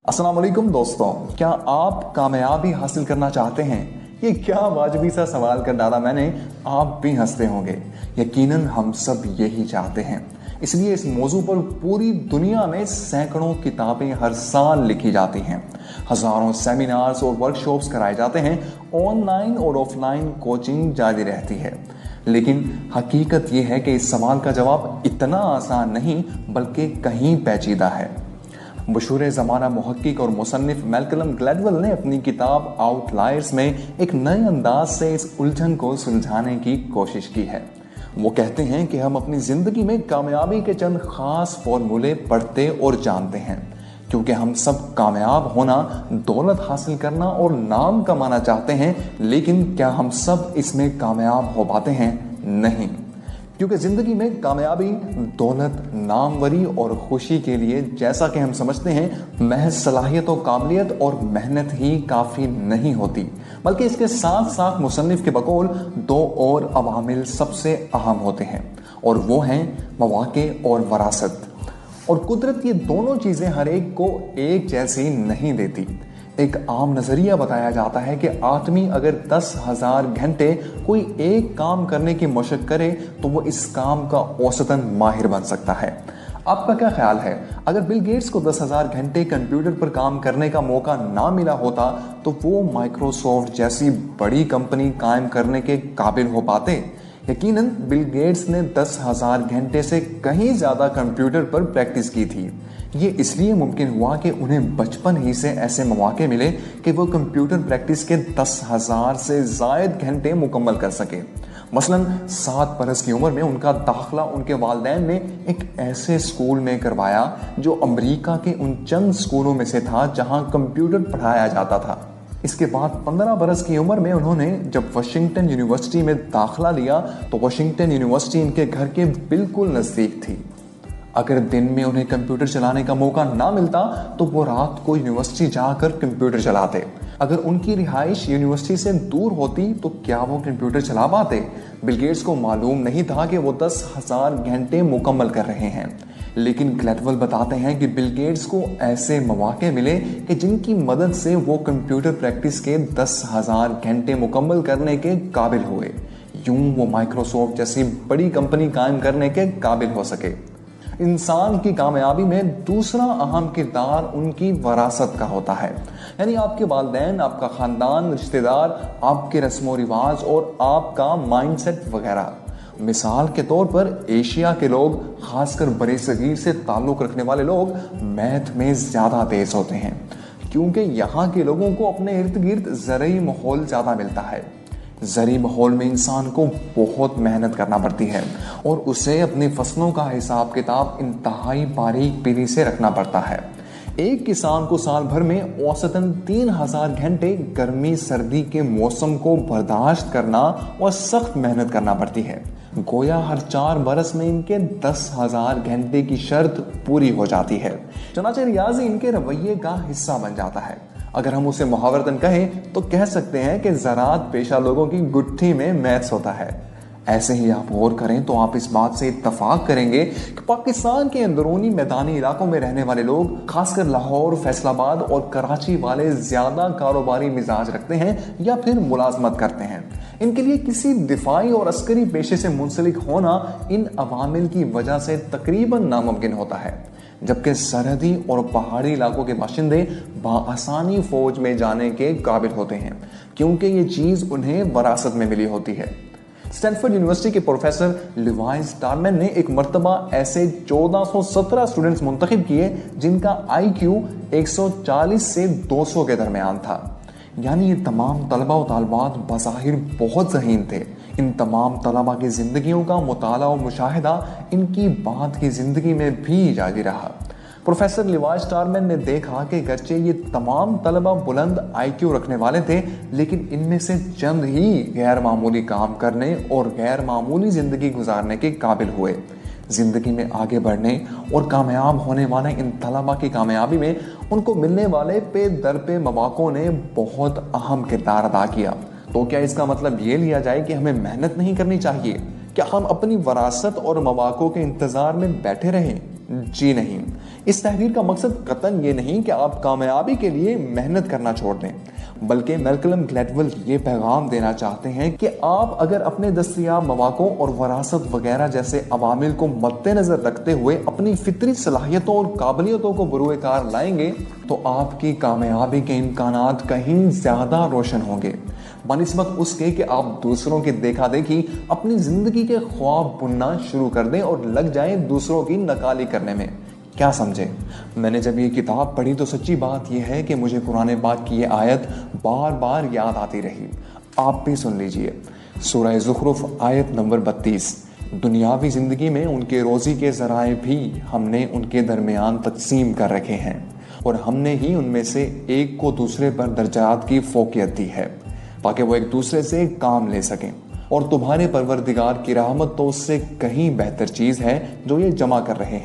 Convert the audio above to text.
अस्सलाम वालेकुम दोस्तों, क्या आप कामयाबी हासिल करना चाहते हैं? ये क्या वाजिबी सा सवाल कर डाला मैंने। आप भी हंसते होंगे। यकीनन हम सब यही चाहते हैं। इसलिए इस मौजू पर पूरी दुनिया में सैकड़ों किताबें हर साल लिखी जाती हैं। हजारों सेमिनार्स और वर्कशॉप्स कराए जाते हैं। ऑनलाइन और ऑफलाइन कोचिंग जारी रहती है। लेकिन हकीकत यह है कि इस सवाल का जवाब इतना आसान नहीं बल्कि कहीं पेचीदा है। मशहूर ज़माना मुहक्किक और मुसन्निफ मैल्कलम ग्लैडवेल ने अपनी किताब आउटलायर्स में एक नए अंदाज से इस उलझन को सुलझाने की कोशिश की है। वो कहते हैं कि हम अपनी ज़िंदगी में कामयाबी के चंद खास फॉर्मूले पढ़ते और जानते हैं, क्योंकि हम सब कामयाब होना, दौलत हासिल करना और नाम कमाना चाहते हैं। लेकिन क्या हम सब इसमें कामयाब हो पाते हैं? नहीं, क्योंकि जिंदगी में कामयाबी, दौलत, नामवरी और खुशी के लिए, जैसा कि हम समझते हैं, महज सलाहियत और काबिलियत और मेहनत ही काफ़ी नहीं होती, बल्कि इसके साथ साथ मुसन्निफ के बकौल दो और अवामिल सबसे अहम होते हैं, और वो हैं मौक़े और वरासत। और कुदरत ये दोनों चीज़ें हर एक को एक जैसी नहीं देती। एक आम नज़रिया बताया जाता है कि आदमी अगर 10,000 घंटे कोई एक काम करने की मशक करे तो वो इस काम का औसतन माहिर बन सकता है। आपका क्या ख्याल है, अगर बिल गेट्स को 10,000 घंटे कंप्यूटर पर काम करने का मौका ना मिला होता तो वो माइक्रोसॉफ्ट जैसी बड़ी कंपनी कायम करने के काबिल हो पाते? यकीनन बिल गेट्स ने 10,000 घंटे से कहीं ज़्यादा कंप्यूटर पर प्रैक्टिस की थी। ये इसलिए मुमकिन हुआ कि उन्हें बचपन ही से ऐसे मौके मिले कि वो कंप्यूटर प्रैक्टिस के 10,000 से ज़ायद घंटे मुकम्मल कर सके। मसलन 7 बरस की उम्र में उनका दाखिला उनके वालिदैन ने एक ऐसे स्कूल में करवाया जो अमेरिका के उन चंद स्कूलों में से था जहां कंप्यूटर पढ़ाया जाता था। इसके बाद 15 बरस की उम्र में उन्होंने जब वाशिंगटन यूनिवर्सिटी में दाखिला लिया तो वाशिंगटन यूनिवर्सिटी इनके घर के बिल्कुल नज़दीक थी। अगर दिन में उन्हें कंप्यूटर चलाने का मौका ना मिलता तो वो रात को यूनिवर्सिटी जाकर कंप्यूटर चलाते। अगर उनकी रिहाइश यूनिवर्सिटी से दूर होती तो क्या वो कंप्यूटर चला पाते? बिल गेट्स को मालूम नहीं था कि वो 10,000 घंटे मुकम्मल कर रहे हैं। लेकिन ग्लैडवेल बताते हैं कि बिल गेट्स को ऐसे मौके मिले कि जिनकी मदद से वो कंप्यूटर प्रैक्टिस के 10,000 घंटे मुकम्मल करने के काबिल हुए। यूं वो माइक्रोसॉफ्ट जैसी बड़ी कंपनी कायम करने के काबिल हो सके। इंसान की कामयाबी में दूसरा अहम किरदार उनकी वरासत का होता है, यानी आपके वालिदैन, आपका ख़ानदान, रिश्तेदार, आपके रस्म व रिवाज और आपका माइंडसेट वगैरह। मिसाल के तौर पर एशिया के लोग, खासकर बड़े सगीर से ताल्लुक़ रखने वाले लोग, मैथ में ज़्यादा तेज़ होते हैं, क्योंकि यहाँ के लोगों को अपने इर्द गिर्द ज़रई माहौल ज़्यादा मिलता है। ज़रई माहौल में इंसान को बहुत मेहनत करना पड़ती है और उसे अपनी फसलों का हिसाब किताब इंतहाई बारीक बीनी से रखना पड़ता है। एक किसान को साल भर में औसतन 3,000 घंटे गर्मी सर्दी के मौसम को बर्दाश्त करना और सख्त मेहनत करना पड़ती है। गोया हर 4 बरस में इनके 10,000 घंटे की शर्त पूरी हो जाती है। चनाचे रियाजी इनके रवैये का हिस्सा बन जाता है। अगर हम उसे मुहावरतन कहें तो कह सकते हैं कि ज़राअत पेशा लोगों की गुत्थी में मैथ्स होता है। ऐसे ही आप गौर करें तो आप इस बात से इत्तफाक करेंगे कि पाकिस्तान के अंदरूनी मैदानी इलाकों में रहने वाले लोग, खासकर लाहौर, फैसलाबाद और कराची वाले, ज़्यादा कारोबारी मिजाज रखते हैं या फिर मुलाजमत करते हैं। इनके लिए किसी दिफाई और अस्करी पेशे से मुंसलिक होना इन अवामिल की वजह से तकरीबन नामुमकिन होता है, जबकि सरहदी और पहाड़ी इलाकों के बाशिंदे बाआसानी फौज में जाने के काबिल होते हैं, क्योंकि ये चीज़ उन्हें वरासत में मिली होती है। स्टैनफोर्ड यूनिवर्सिटी के प्रोफेसर लिवाई स्टारमैन ने एक मर्तबा ऐसे 1417 स्टूडेंट्स मुंतखब किए जिनका IQ 140 से 200 के दरमियान था। यानी ये तमाम तलबा और तालबात बज़ाहिर बहुत ज़हीन थे। इन तमाम तलबा की ज़िंदगियों का मुताला और मुशाहिदा इनकी बाद की ज़िंदगी में भी जारी रहा। प्रोफेसर लिवाई स्टारमैन ने देखा कि गरचे ये तमाम तलबा बुलंद IQ रखने वाले थे, लेकिन इनमें से चंद ही गैर मामूली काम करने और गैर मामूली ज़िंदगी गुजारने के काबिल हुए। ज़िंदगी में आगे बढ़ने और कामयाब होने वाले इन तलबा की कामयाबी में उनको मिलने वाले पे दर पे मौक़ों ने बहुत अहम किरदार अदा किया। तो क्या इसका मतलब ये लिया जाए कि हमें मेहनत नहीं करनी चाहिए? क्या हम अपनी वरासत और मौक़ों के इंतज़ार में बैठे रहें? जी नहीं। इस तहरीर का मकसद कतन ये नहीं कि आप कामयाबी के लिए मेहनत करना छोड़ दें, बल्कि मैल्कलम ग्लैडवेल ये पैगाम देना चाहते हैं कि आप अगर अपने दस्तयाब मौक़ों और वरासत वगैरह जैसे अवामिल को मद्देनजर रखते हुए अपनी फितरी सलाहियतों और काबिलियतों को बरूए कार लाएंगे तो आपकी कामयाबी के इम्कानात कहीं ज्यादा रोशन होंगे बनिस्बत उसके कि आप दूसरों की देखा देखी अपनी जिंदगी के ख्वाब बुनना शुरू कर दें और लग जाएं दूसरों की नकाली करने में। क्या समझे? मैंने जब ये किताब पढ़ी तो सच्ची बात यह है कि मुझे कुरान पाक की ये आयत बार बार याद आती रही। आप भी सुन लीजिए, सूरह ज़ुखरुफ आयत नंबर 32। दुनियावी जिंदगी में उनके रोजी के जराए भी हमने उनके दरमियान तकसीम कर रखे हैं और हमने ही उनमें से एक को दूसरे पर दर्जात की फौकियत दी है ताकि वो एक दूसरे से काम ले सकें, और तुम्हारे परवरदिगार की रहमत तो उससे कहीं बेहतर चीज है जो ये जमा कर रहे हैं।